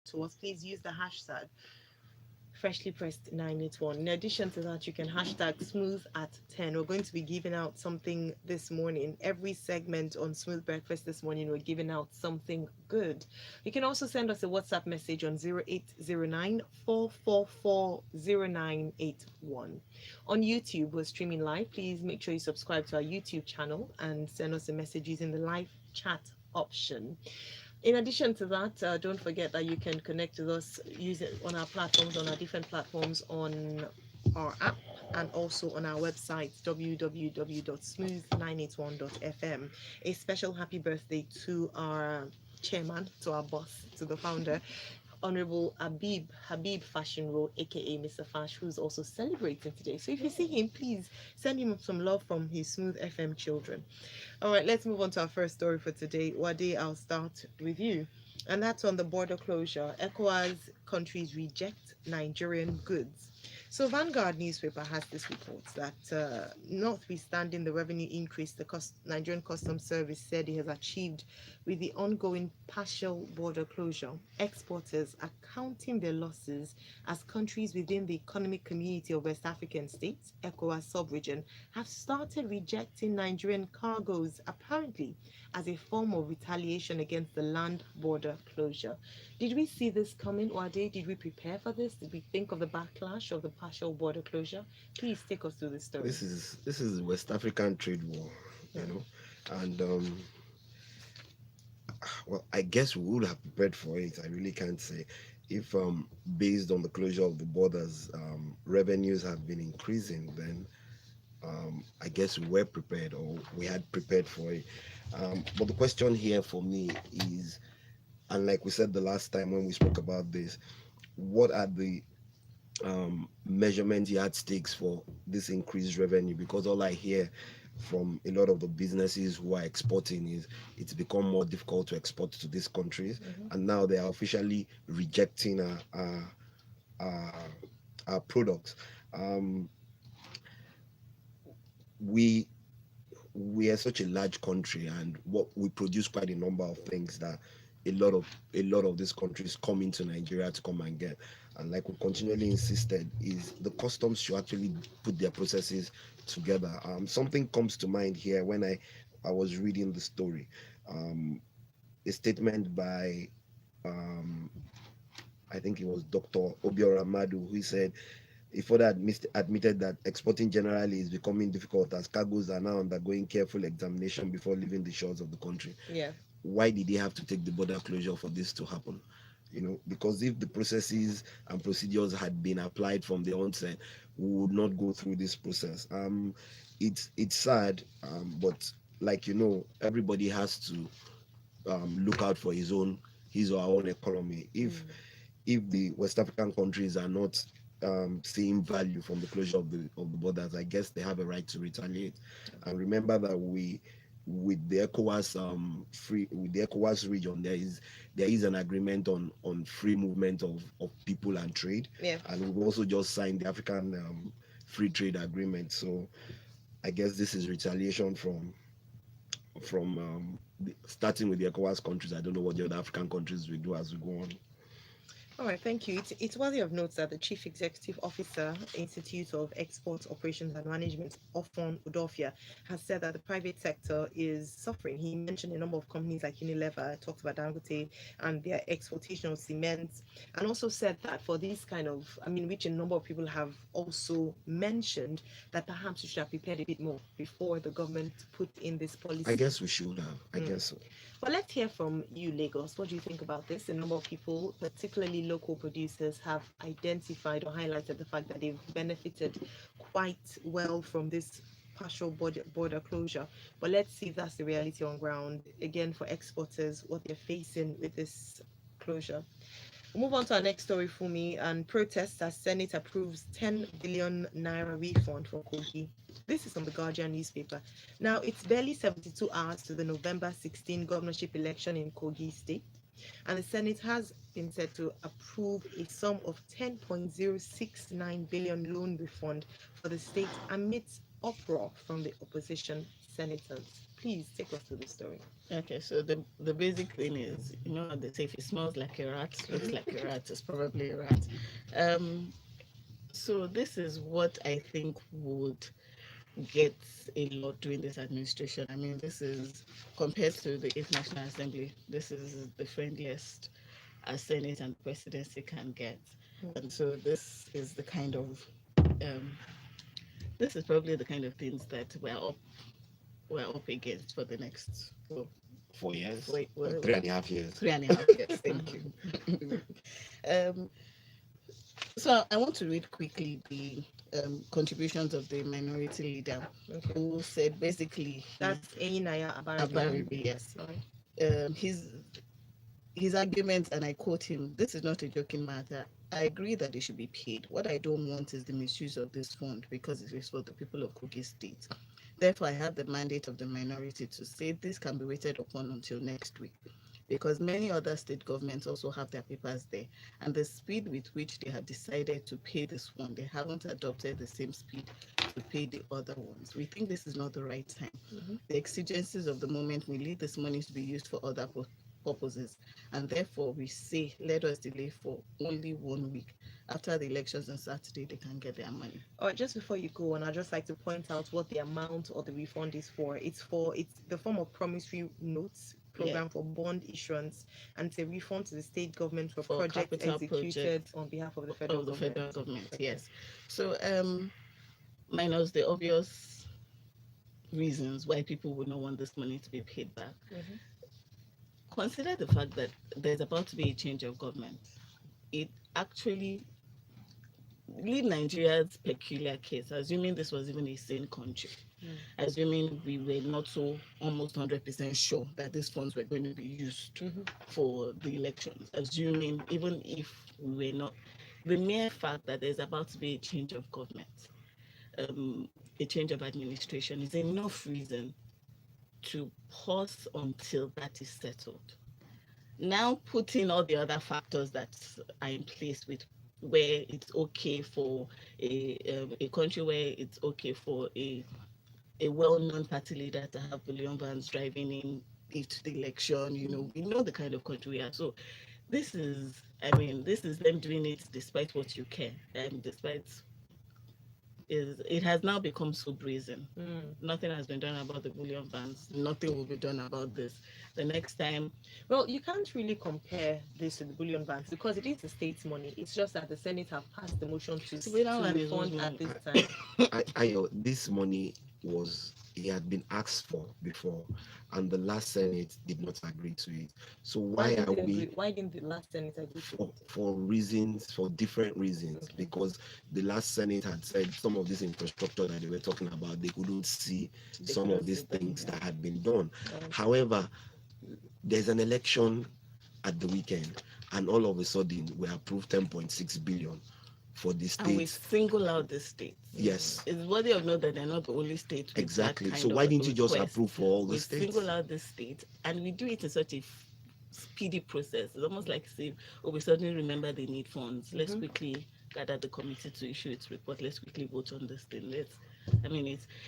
to us, please use the hashtag freshly pressed 981. In addition to that, you can hashtag smooth at 10. We're going to be giving out something this morning. Every segment on Smooth Breakfast this morning, we're giving out something good. You can also send us a WhatsApp message on 0809 4440981. On YouTube, we're streaming live. Please make sure you subscribe to our YouTube channel and send us a message using the live chat option. In addition to that, don't forget that you can connect with us using on our platforms, on our different platforms, on our app, and also on our website www.smooth981.fm. A special happy birthday to our chairman, to our boss, to the founder, Honorable Habib Fashion Road, aka Mr. Fash, who's also celebrating today. So if you see him, please send him some love from his Smooth FM children. All right, let's move on to our first story for today. Wade, I'll start with you. And that's on the border closure. ECOWAS countries reject Nigerian goods. So Vanguard newspaper has this report that notwithstanding the revenue increase the Nigerian Customs Service said it has achieved with the ongoing partial border closure, exporters are counting their losses as countries within the Economic Community of West African States, ECOWAS sub-region, have started rejecting Nigerian cargoes, apparently as a form of retaliation against the land border closure. Did we see this coming, Wade? Did we prepare for this? Did we think of the backlash of the partial border closure? Please take us through this story. This is West African trade war, you Mm. know, and well, I guess we would have prepared for it. I really can't say if based on the closure of the borders, revenues have been increasing, then I guess we were prepared or we had prepared for it. But the question here for me is, and like we said the last time when we spoke about this, what are the measurement yardsticks for this increased revenue? Because all I hear from a lot of the businesses who are exporting is it's become more difficult to export to these countries, Mhm. and now they are officially rejecting our, our products. Um, we we are such a large country, and what we produce quite a number of things that a lot of these countries come into Nigeria to come and get. And like we continually insisted, is the customs should actually put their processes together. Something comes to mind here when I was reading the story. Um, a statement by um, I think it was Dr. Obiora Madu, who said he further admitted that exporting generally is becoming difficult as cargoes are now undergoing careful examination before leaving the shores of the country. Yeah. Why did they have to take the border closure for this to happen? Because if the processes and procedures had been applied from the onset, we would not go through this process. It's sad, but like everybody has to look out for his or her own economy. If Mm. the West African countries are not seeing value from the closure of the borders, I guess they have a right to retaliate. And remember that with the ECOWAS region, there is an agreement on free movement of people and trade, Yeah. and we've also just signed the African free trade agreement. So I guess this is retaliation from starting with the ECOWAS countries. I don't know what the other African countries will do as we go on. All right, thank you. It's worthy of note that the Chief Executive Officer, Institute of Export Operations and Management, Ofon Udofia, has said that the private sector is suffering. He mentioned a number of companies like Unilever, talked about Dangote and their exportation of cement, and also said that for this kind of, I mean, which a number of people have also mentioned, that perhaps we should have prepared a bit more before the government put in this I policy. guess we should have. I Mm. guess so. Well, let's hear from you, Lagos. What do you think about this? A number of people, particularly local producers, have identified or highlighted the fact that they've benefited quite well from this partial border closure. But let's see if that's the reality on ground. Again, for exporters, what they're facing with this closure. We'll move on to our next story, Fumi. And protests as Senate approves 10 billion naira refund for Kogi. This is from the Guardian newspaper. Now, it's barely 72 hours to the November 16 governorship election in Kogi State, and the Senate has been said to approve a sum of 10.069 billion loan refund for the state amidst uproar from the opposition senators. Please take us through the story. Okay, so the basic thing is, you know, they say if it smells like a rat, looks like a rat, it's probably a rat. Um, so this is what I think would get a lot during this administration. I mean, this is compared to the Eighth National Assembly, this is the friendliest a Senate and presidency can get. And so um, this is probably the kind of things that we're up against for the next 4 years, well, 3.5 years. 3.5 years. Thank you. um, so I want to read quickly the contributions of the minority leader, Okay. who said basically That's Eyinaya Abarabi. Abaribi, yes. Sorry. His argument, and I quote him, "This is not a joking matter. I agree that they should be paid. What I don't want is the misuse of this fund because it is for the people of Kogi State. Therefore, I have the mandate of the minority to say this can be waited upon until next week, because many other state governments also have their papers there, and the speed with which they have decided to pay this one, they haven't adopted the same speed to pay the other ones. We think this is not the right time. The exigencies of the moment will lead this money to be used for other purposes, and therefore we say let us delay for only 1 week. After the elections on Saturday, they can get their money." Just before you go on, I'd just like to point out what the amount or the refund is for. It's the form of promissory notes program for bond issuance, and it's a refund to the state government for projects executed on behalf of the federal government. Okay. Yes. So minus the obvious reasons why people would not want this money to be paid back. Consider the fact that there's about to be a change of government. It actually leave Nigeria's peculiar case, assuming this was even a sane country, assuming we were not so almost 100% sure that these funds were going to be used for the elections, assuming even if we were not, the mere fact that there's about to be a change of government, a change of administration is enough reason to pause until that is settled. Now, putting all the other factors that are in place with where it's okay for a country where it's okay for a well-known party leader to have billion vans driving in into the election, we know the kind of country we are. So this is them doing it despite what you care, despite it has now become so brazen. Nothing has been done about the bullion vans. Nothing will be done about this. The next time, well, you can't really compare this to the bullion vans because it is the state's money. It's just that the Senate have passed the motion to refund at this time. Ayo, this money it had been asked for before, and the last Senate did not agree to it. So why didn't the last Senate agree to it? For different reasons. Okay. Because the last Senate had said some of this infrastructure that they were talking about, they couldn't see some of these things that had been done. However, there's an election at the weekend, and all of a sudden we approved 10.6 billion for the states. And we single out the states. Yes. It's worthy of note that they're not the only state. Exactly. So why didn't you just approve for all the states? We single out the states, and we do it in such a speedy process. It's almost like saying, "Oh, we suddenly remember they need funds. Let's quickly gather the committee to issue its report. Let's quickly vote on this thing.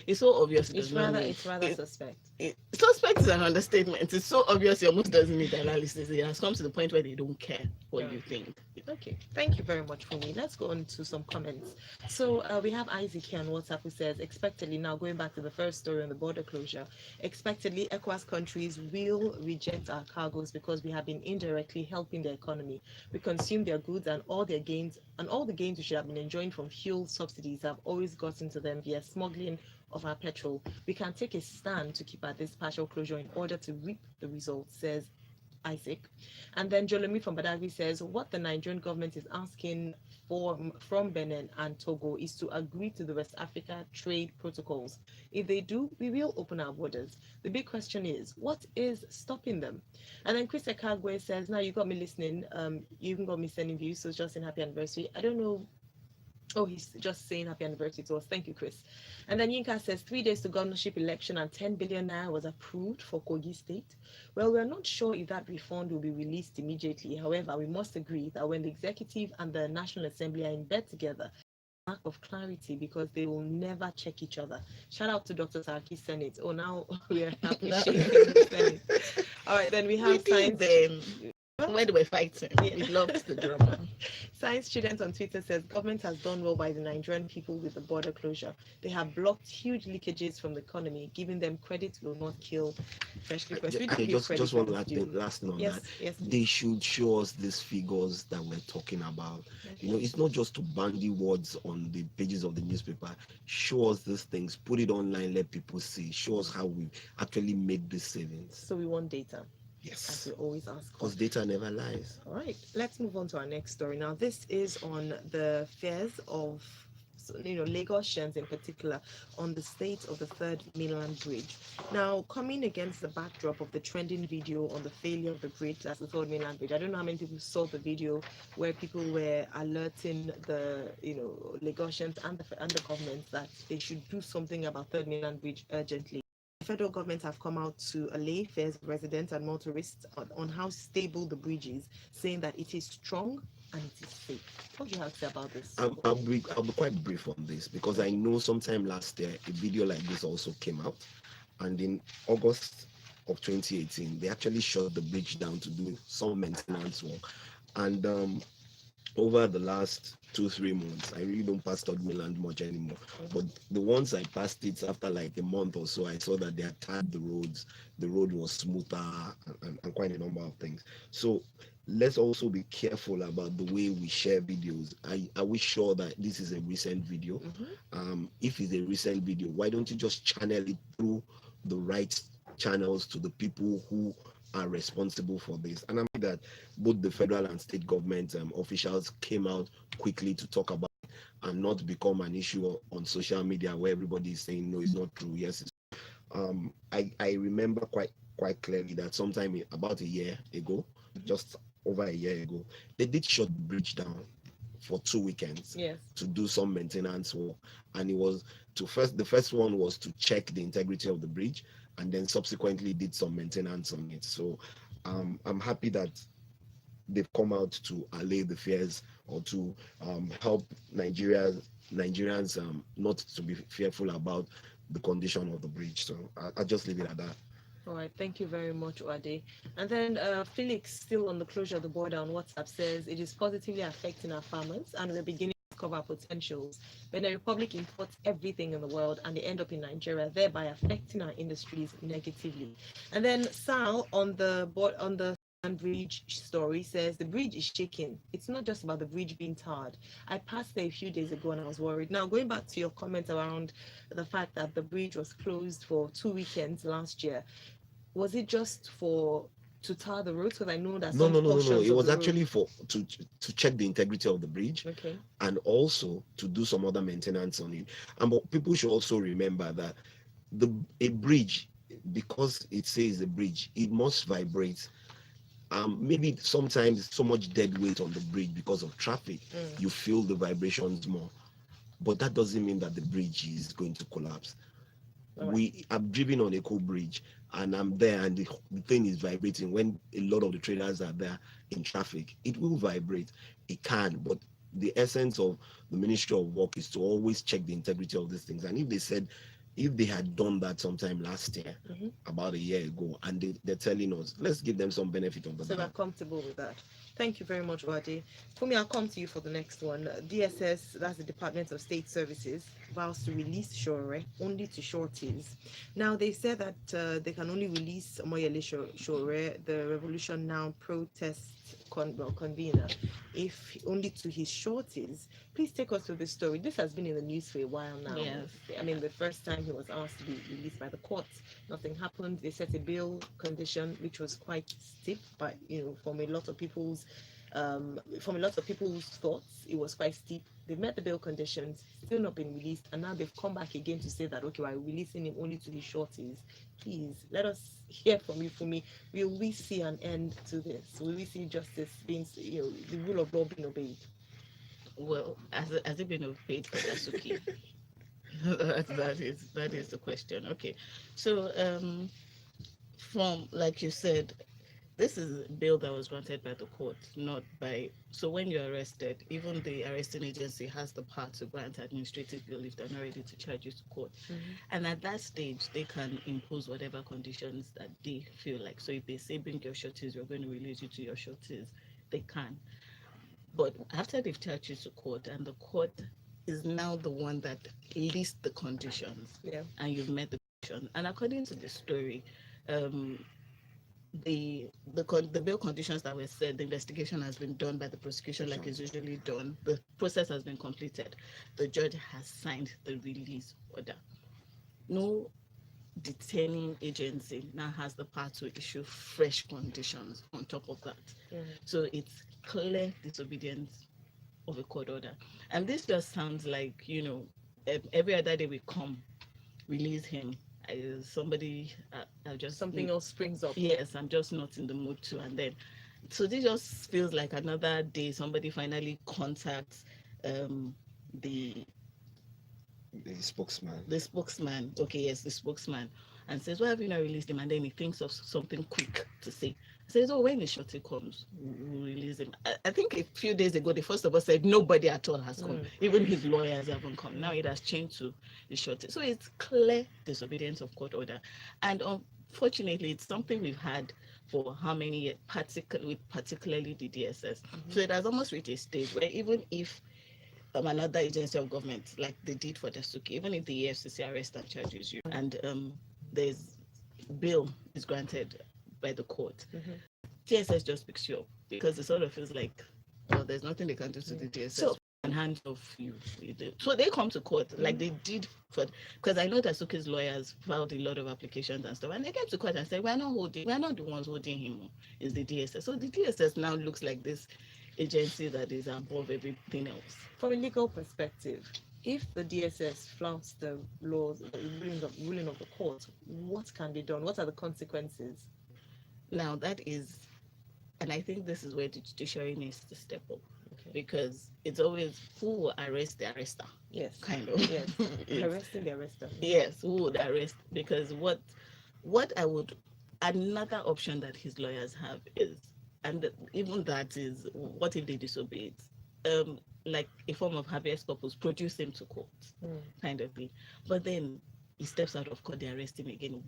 It's so obvious. It's rather suspect. Suspect is an understatement. It's so obvious it almost doesn't need analysis. It has come to the point where they don't care what you think. Okay, thank you very much, Funmi. Let's go on to some comments. So we have Isaac here on WhatsApp who says, expectedly, now going back to the first story on the border closure, expectedly ECOWAS countries will reject our cargoes because we have been indirectly helping their economy. We consume their goods and all the gains we should have been enjoying from fuel subsidies have always gotten to them via smuggling of our petrol. We can take a stand to keep at this partial closure in order to reap the results, says Isaac. And then Jolomi from Badagry says, what the Nigerian government is asking from Benin and Togo is to agree to the West Africa trade protocols. If they do, we will open our borders. The big question is, what is stopping them? And then Chris Ekagwe says, now you got me listening. You even got me sending views, so just in happy anniversary. I don't know. Oh, he's just saying happy anniversary to us. Thank you, Chris. And then Yinka says 3 days to governorship election and 10 billion naira was approved for Kogi State. Well, we're not sure if that refund will be released immediately. However, we must agree that when the executive and the National Assembly are in bed together, lack of clarity because they will never check each other. Shout out to Dr. Sarki's Senate. Oh, now we are appreciating the Senate. All right, then we We have did science. then. When they were fighting, Yeah. we loved the drama. Science student on Twitter says government has done well by the Nigerian people with the border closure. They have blocked huge leakages from the economy. Giving them credit will not kill freshly pressed. We do I give credit just want where to it's add due. the last thing on Yes, that. yes, They please. should show us these figures that we're talking about. Okay. You know, it's not just to bandy words on the pages of the newspaper. Show us these things, put it online, let people see. Show us how we actually made these savings. So we want data, as Yes, we always ask for. because data never lies. All right, let's move on to our next story. Now, this is on the fears of, Lagosians in particular, on the state of the Third Mainland Bridge. Now, coming against the backdrop of the trending video on the failure of the bridge, that's the Third Mainland Bridge. I don't know how many people saw the video where people were alerting the, Lagosians and the government that they should do something about Third Mainland Bridge urgently. The federal government have come out to allay fears of residents and motorists on how stable the bridge is, saying that it is strong and it is safe. What do you have to say about this? I'll be quite brief on this because I know sometime last year a video like this also came out, and in August of 2018 they actually shut the bridge down to do some maintenance work, and over the last 2-3 months, I really don't pass Third Mainland much anymore. But the ones I passed it after like a month or so, I saw that they had tarred the roads. The road was smoother and quite a number of things. So let's also be careful about the way we share videos. Are we sure that this is a recent video? If it's a recent video, why don't you just channel it through the right channels to the people who are responsible for this? And I'm glad that both the federal and state government officials came out quickly to talk about it and not become an issue on social media where everybody is saying no, it's not true. Yes, I remember quite clearly that sometime about a year ago, just over a year ago, they did shut the bridge down for 2 weekends to do some maintenance work, and it was the first one was to check the integrity of the bridge, and then subsequently did some maintenance on it. So I'm happy that they've come out to allay the fears or to help Nigerians not to be fearful about the condition of the bridge. So I'll just leave it at that. All right, thank you very much, Uade. And then Felix, still on the closure of the border on WhatsApp, says it is positively affecting our farmers and we're beginning to cover our potentials. When the Republic imports everything in the world and they end up in Nigeria, thereby affecting our industries negatively. And then Sal on the bridge story says the bridge is shaking. It's not just about the bridge being tarred. I passed there a few days ago and I was worried. Now, going back to your comment around the fact that the bridge was closed for 2 weekends last year, was it just to tar the road? Because I know that no. It was actually to check the integrity of the bridge, and also to do some other maintenance on it. And but people should also remember that a bridge, because it says a bridge, it must vibrate. Maybe sometimes so much dead weight on the bridge because of traffic, you feel the vibrations more, but that doesn't mean that the bridge is going to collapse. I've driven on Eco Bridge and I'm there and the thing is vibrating. When a lot of the traders are there in traffic, it will vibrate. It can, but the essence of the Ministry of Work is to always check the integrity of these things. And if they had done that sometime last year, about a year ago, and they're telling us, let's give them some benefit of the doubt. So we're comfortable with that. Thank you very much, Uade. Funmi, I'll come to you for the next one. DSS, that's the Department of State Services, vows to release Sowore only to sureties. Now, they said that they can only release Omoyele Sowore, the Revolution Now protest convener, if only to his sureties. Please take us through this story. This has been in the news for a while now. Yes. I mean, the first time he was asked to be released by the courts, nothing happened. They set a bail condition which was quite steep, but from a lot of people's thoughts, it was quite steep. They've met the bail conditions, still not been released, and now they've come back again to say that okay, we're releasing him only to his sureties. Please let us hear from you, Funmi. Will we see an end to this? Will we see justice being, the rule of law being obeyed? Well, has it been obeyed for Dasuki? that is the question. Okay, so from like you said, this is bail that was granted by the court, not by. So when you're arrested, even the arresting agency has the power to grant administrative bail if they're not ready to charge you to court. And at that stage, they can impose whatever conditions that they feel like. So if they say bring your sureties, we're going to release you to your sureties, they can. But after they've charged you to court, and the court is now the one that lists the conditions, and you've met the condition. And according to the story, the bail conditions that were said, the investigation has been done by the prosecution like is usually done. The process has been completed. The judge has signed the release order. No detaining agency now has the power to issue fresh conditions on top of that. So it's clear disobedience of a court order. And this just sounds like, every other day we come, release him. Somebody, I just something else springs up. Yes, I'm just not in the mood to. And then, so this just feels like another day somebody finally contacts the spokesman. The spokesman. Okay, yes, the spokesman, and says, "Why have you not released him?" And then he thinks of something quick to say. Says, "Oh, when the shorty comes, we'll release him." I think a few days ago, the first of us said nobody at all has come. Even his lawyers haven't come. Now it has changed to the shorty. So it's clear disobedience of court order. And unfortunately, it's something we've had for how many years, particularly the DSS. So it has almost reached a stage where even if another agency of government, like they did for the Suki, even if the EFCC arrests and charges you, and there's bail is granted by the court, DSS just picks you up because it sort of feels like, well, there's nothing they can do to the DSS. So, and hands off you. So they come to court like they did for, because I know that Suki's lawyers filed a lot of applications and stuff, and they came to court and said, we're not the ones holding him, it's the DSS. So the DSS now looks like this agency that is above everything else. From a legal perspective, if the DSS flouts the laws, the ruling of the court, what can be done? What are the consequences? Now that is, and I think this is where the judiciary needs to step up, because it's always who will arrest the arrester. Yes. Kind of. Yes. Arresting the arrester. Yes, who would arrest? Because another option that his lawyers have is, and even that is, what if they disobey it? Like a form of habeas corpus, produce him to court, kind of thing. But then he steps out of court, they arrest him again.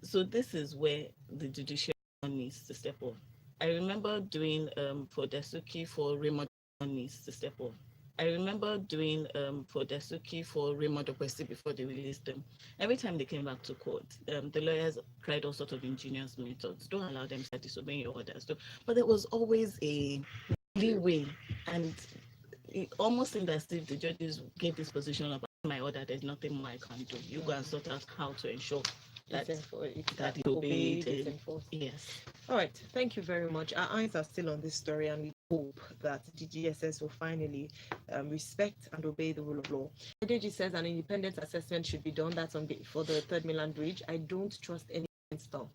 So this is where the judiciary needs to step up. I remember doing for Dasuki for Raymond needs to step up. I remember doing for Dasuki for Raymond Okwesi before they released them. Every time they came back to court, the lawyers tried all sorts of ingenious methods. Don't allow them to disobey your orders. But there was always a leeway, and it almost seemed as if the judges gave this position of my order, there's nothing more I can do. You go and sort out how to ensure that it obeyed. Yes. All right. Thank you very much. Our eyes are still on this story, and we hope that the DSS will finally respect and obey the rule of law. Deji says an independent assessment should be done. That's for the Third Mainland Bridge. I don't trust any stuff.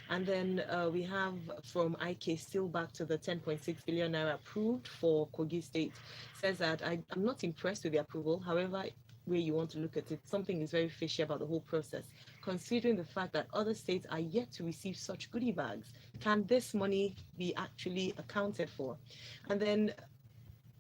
And then we have from IK, still back to the 10.6 billion naira approved for Kogi State. Says that I'm not impressed with the approval. However, way you want to look at it, something is very fishy about the whole process, considering the fact that other states are yet to receive such goodie bags. Can this money be actually accounted for? And then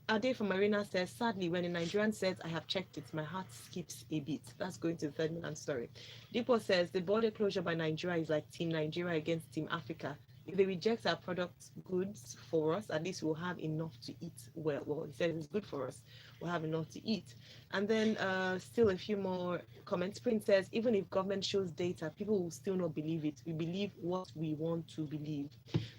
Ade from Marina says, sadly, when a Nigerian says, I have checked it, my heart skips a beat. That's going to the Third Mainland story. Deepo says, the border closure by Nigeria is like Team Nigeria against Team Africa. If they reject our product goods for us, at least we'll have enough to eat. Well, he says it's good for us. We'll have enough to eat. And then still a few more comments. Prince says, even if government shows data, people will still not believe it. We believe what we want to believe.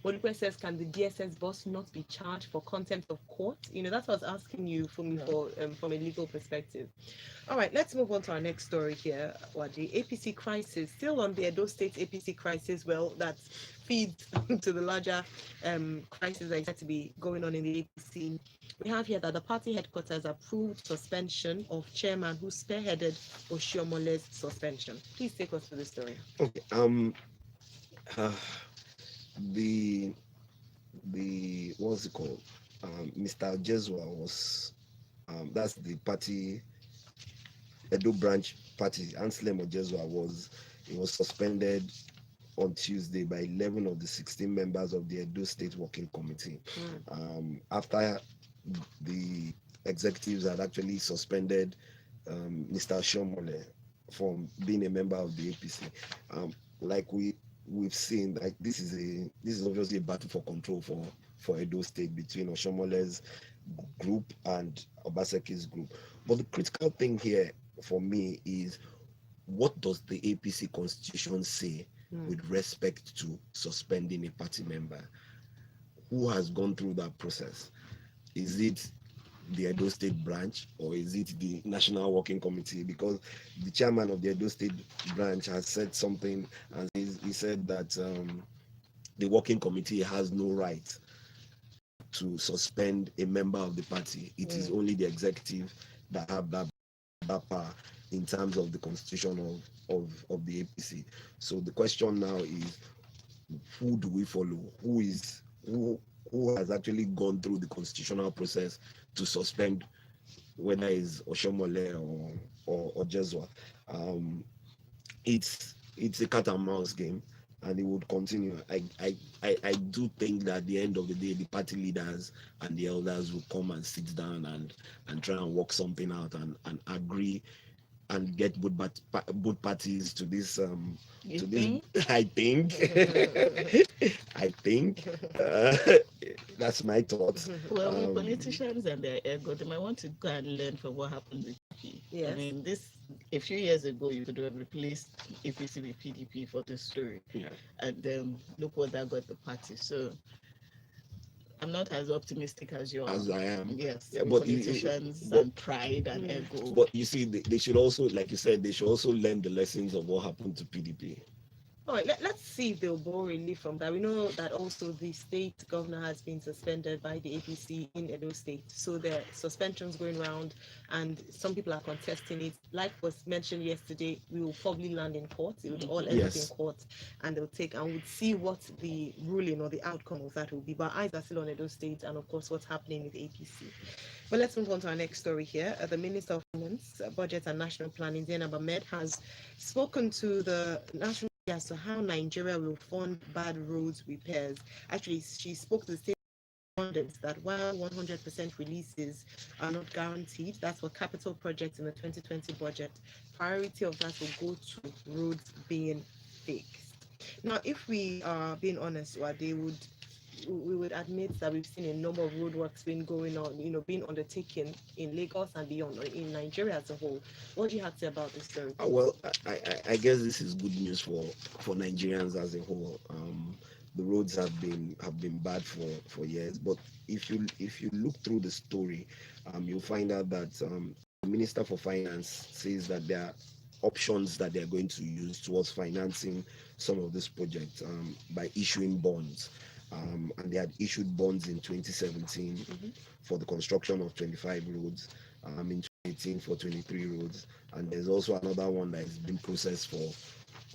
Molupe says, can the DSS boss not be charged for contempt of court? That's what I was asking you from a legal perspective. All right, let's move on to our next story here, Uade. APC Crisis, still on the Edo State APC Crisis, well, that feeds to the larger crisis that is said to be going on in the APC. We have here that the party headquarters approved suspension of chairman who spearheaded Oshiomhole's suspension. Please take us through the story. Okay. The what's it called? Mr. Jesua was that's the party Edo branch party. Anselm Jesua was suspended on Tuesday by 11 of the 16 members of the Edo State Working Committee. After the executives had actually suspended Mr. Oshiomhole from being a member of the APC. Like we've seen, like this is obviously a battle for control for Edo State between Oshiomole's group and Obaseki's group. But the critical thing here for me is, what does the APC constitution say with respect to suspending a party member? Who has gone through that process? Is it the Edo State branch, or is it the National Working Committee? Because the chairman of the Edo State branch has said something, and he said that the Working Committee has no right to suspend a member of the party. It is only the executive that have that power in terms of the constitution of the APC. So the question now is, who do we follow? Who has actually gone through the constitutional process to suspend, whether it's Oshiomhole or Jeswa? It's a cat and mouse game, and it would continue. I do think that at the end of the day, the party leaders and the elders will come and sit down and try and work something out and agree and get both parties to this I think I think that's my thoughts. Well, with politicians and their ego, they might want to go and learn from what happened with PDP. Yes. I mean, a few years ago, you could have replaced APC with PDP for this story. Yeah. And look what that got the party. So I'm not as optimistic as you are. As I am. Yes, Yeah, but politicians and pride and ego. But you see, they should also, like you said, they should also learn the lessons of what happened to PDP. All right, let's see if they'll borrow relief from that. We know that also the state governor has been suspended by the APC in Edo State. So there are suspensions going around, and some people are contesting it. Like was mentioned yesterday, we will probably land in court. It will all end up in court, and we'll see what the ruling or the outcome of that will be. But eyes are still on Edo State, and of course, what's happening with APC. But let's move on to our next story here. The Minister of Finance, Budget and National Planning, Zainab Ahmed, has spoken to the national as to how Nigeria will fund bad roads repairs. Actually, she spoke to the state respondents that while 100% releases are not guaranteed, that's for capital projects in the 2020 budget, priority of that will go to roads being fixed. Now, if we are being honest, we would admit that we've seen a number of roadworks being going on, being undertaken in Lagos and beyond, or in Nigeria as a whole. What do you have to say about this story? Well, I guess this is good news for Nigerians as a whole. The roads have been bad for years, but if you look through the story, you'll find out that the Minister for Finance says that there are options that they're going to use towards financing some of these projects by issuing bonds. And they had issued bonds in 2017 for the construction of 25 roads, in 2018 for 23 roads, and there's also another one that is being processed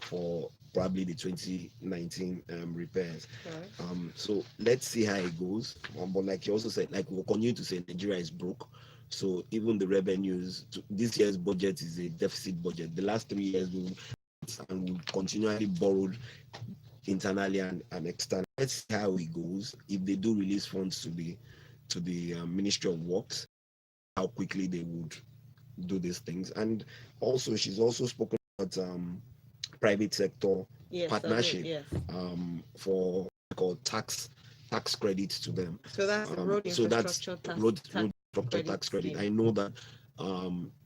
for probably the 2019 repairs. Right. So let's see how it goes. But like you also said, like we'll continue to say, Nigeria is broke. So even the revenues, this year's budget is a deficit budget. The last 3 years we continually borrowed internally and externally. Let's see how it goes. If they do release funds to the Ministry of Works, how quickly they would do these things. And also, she's also spoken about private sector partnership for tax credits to them. So that's road infrastructure tax credit. I know that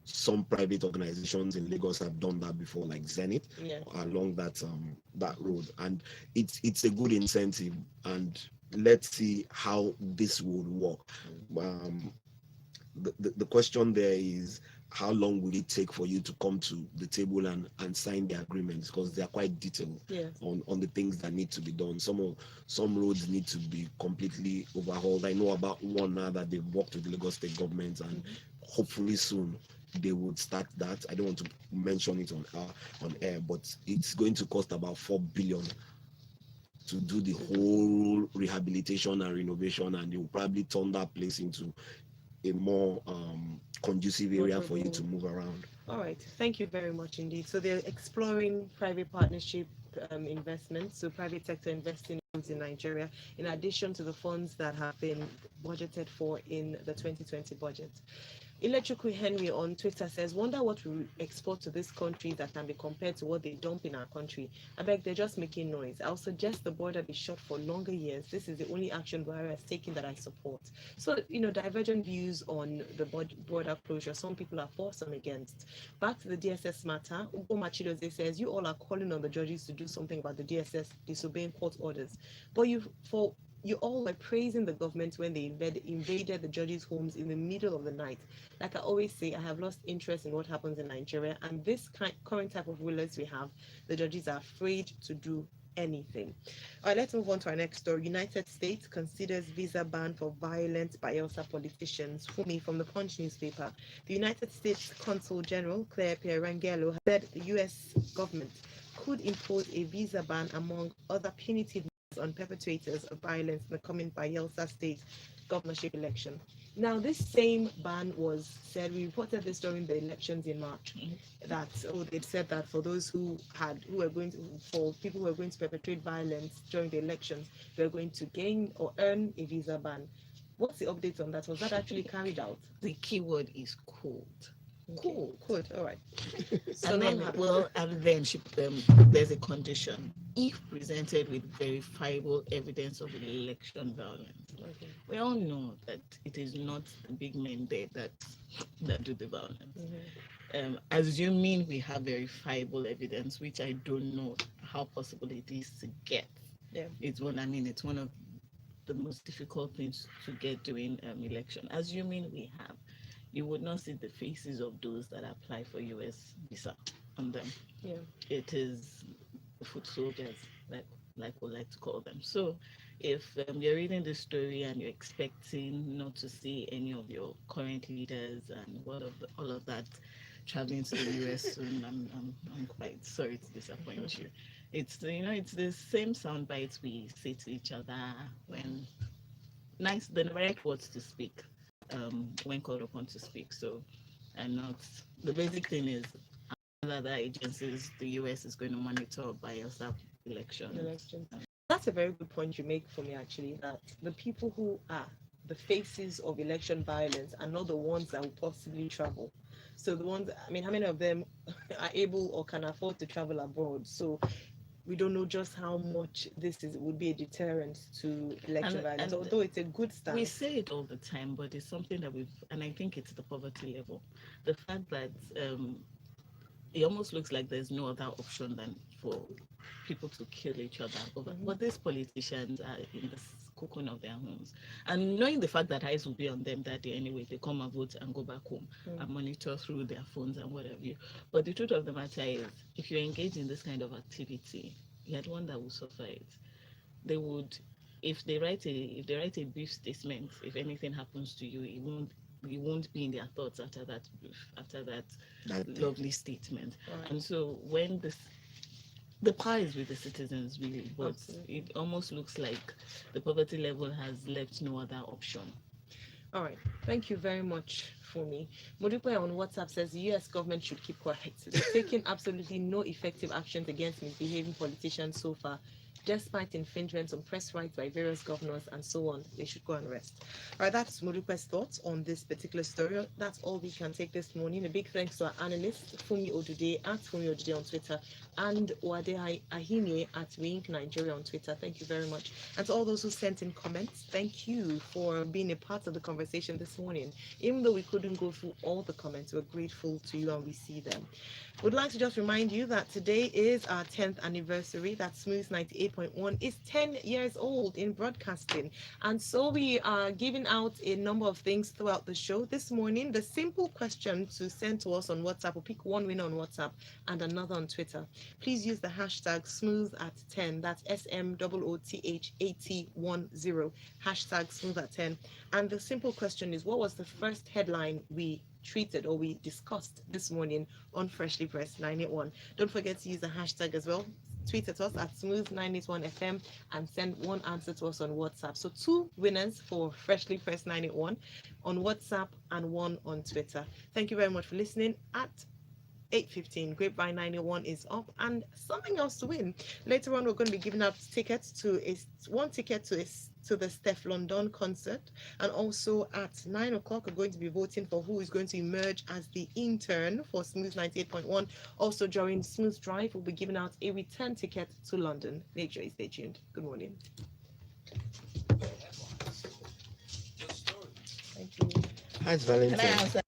some private organizations in Lagos have done that before, like Zenith, along that road, and it's a good incentive. And let's see how this would work. The question there is, how long will it take for you to come to the table and sign the agreements? Because they are quite detailed on the things that need to be done. Some roads need to be completely overhauled. I know about one now that they've worked with the Lagos State government, and hopefully soon they would start that. I don't want to mention it on air, but it's going to cost about 4 billion to do the whole rehabilitation and renovation, and they will probably turn that place into a more conducive area for you to move around. All right, thank you very much indeed. So they're exploring private partnership investments, so private sector investing in Nigeria, in addition to the funds that have been budgeted for in the 2020 budget. Electrical Henry on Twitter says, wonder what we export to this country that can be compared to what they dump in our country. I beg, they're just making noise. I'll suggest the border be shut for longer years. This is the only action Buhari has taken that I support. So, divergent views on the border closure. Some people are for, some against. Back to the DSS matter, Ugo Machidoze says, you all are calling on the judges to do something about the DSS disobeying court orders. But you all were praising the government when they invaded the judges' homes in the middle of the night. Like I always say, I have lost interest in what happens in Nigeria, and this current type of rulers we have, the judges are afraid to do anything. All right, let's move on to our next story. United States considers visa ban for violent Bayelsa politicians. Funmi from the Punch newspaper. The United States Consul General Claire Pierangelo said the U.S. government could impose a visa ban among other punitive on perpetrators of violence in the coming Bayelsa state governorship election. Now, this same ban was said, we reported this during the elections in March, that they'd said that for those for people who were going to perpetrate violence during the elections, they're going to gain or earn a visa ban. What's the update on that? Was that actually carried out? The keyword is cold. Cool, good, all right. So and then there's a condition. If presented with verifiable evidence of election violence, Okay. We all know that it is not the big men there that do the violence. Mm-hmm. Assuming we have verifiable evidence, which I don't know how possible it is to get. Yeah. It's one of the most difficult things to get during election. Assuming we have, you would not see the faces of those that apply for US visa on them. Yeah. It is foot soldiers, like we like to call them. So if you're reading the story and you're expecting not to see any of your current leaders and all of that traveling to the US soon, I'm quite sorry to disappoint you. It's the same sound bites we say to each other when the right words to speak when called upon to speak. So, and not the basic thing is other agencies, the US is going to monitor Bayelsa elections. That's a very good point you make for me, actually, that the people who are the faces of election violence are not the ones that will possibly travel. So the ones, how many of them are able or can afford to travel abroad? So we don't know just how much would be a deterrent to election violence, although it's a good start. We say it all the time, but it's something that and I think it's the poverty level. The fact that it almost looks like there's no other option than for people to kill each other over. Mm-hmm. But these politicians are in the cocoon of their homes. And knowing the fact that eyes will be on them that day anyway, they come and vote and go back home and monitor through their phones and whatever. But the truth of the matter is, if you engage in this kind of activity, you're the one that will suffer it. They would, if they write a brief statement, if anything happens to you, it won't be in their thoughts after that lovely statement. Right. And so when the power is with the citizens, really, but Absolutely. It almost looks like the poverty level has left no other option. All right. Thank you very much, Funmi. Modipe on WhatsApp says the US government should keep quiet. They're taking absolutely no effective actions against misbehaving politicians so far. Despite infringements on press rights by various governors and so on, they should go and rest. All right, that's Modipe's thoughts on this particular story. That's all we can take this morning. A big thanks to our analyst, Funmi Odude, at Funmi Odude on Twitter, and Uade Ahimie at Wink Nigeria on Twitter. Thank you very much. And to all those who sent in comments, thank you for being a part of the conversation this morning. Even though we couldn't go through all the comments, we're grateful to you and we see them. Would like to just remind you that today is our 10th anniversary. That Smooth 98.1 is 10 years old in broadcasting. And so we are giving out a number of things throughout the show. This morning, the simple question to send to us on WhatsApp, we'll pick one winner on WhatsApp and another on Twitter. Please use the hashtag smooth@10. That's SMOOTH8010. Hashtag smooth@10. And the simple question is, what was the first headline we treated or we discussed this morning on Freshly Pressed 981? Don't forget to use the hashtag as well. Tweet at us at smooth981fm and send one answer to us on WhatsApp. So 2 winners for Freshly Pressed 981 on WhatsApp and 1 on Twitter. Thank you very much for listening. At 8:15, Grapevine 91 is up, and something else to win. Later on, we're going to be giving out tickets to one ticket to the Steph London concert, and also at 9 o'clock, we're going to be voting for who is going to emerge as the intern for Smooth 98.1. Also, during Smooth Drive, we'll be giving out a return ticket to London. Make sure you stay tuned. Good morning. Thank you. Hi, it's Valentine. Can I answer?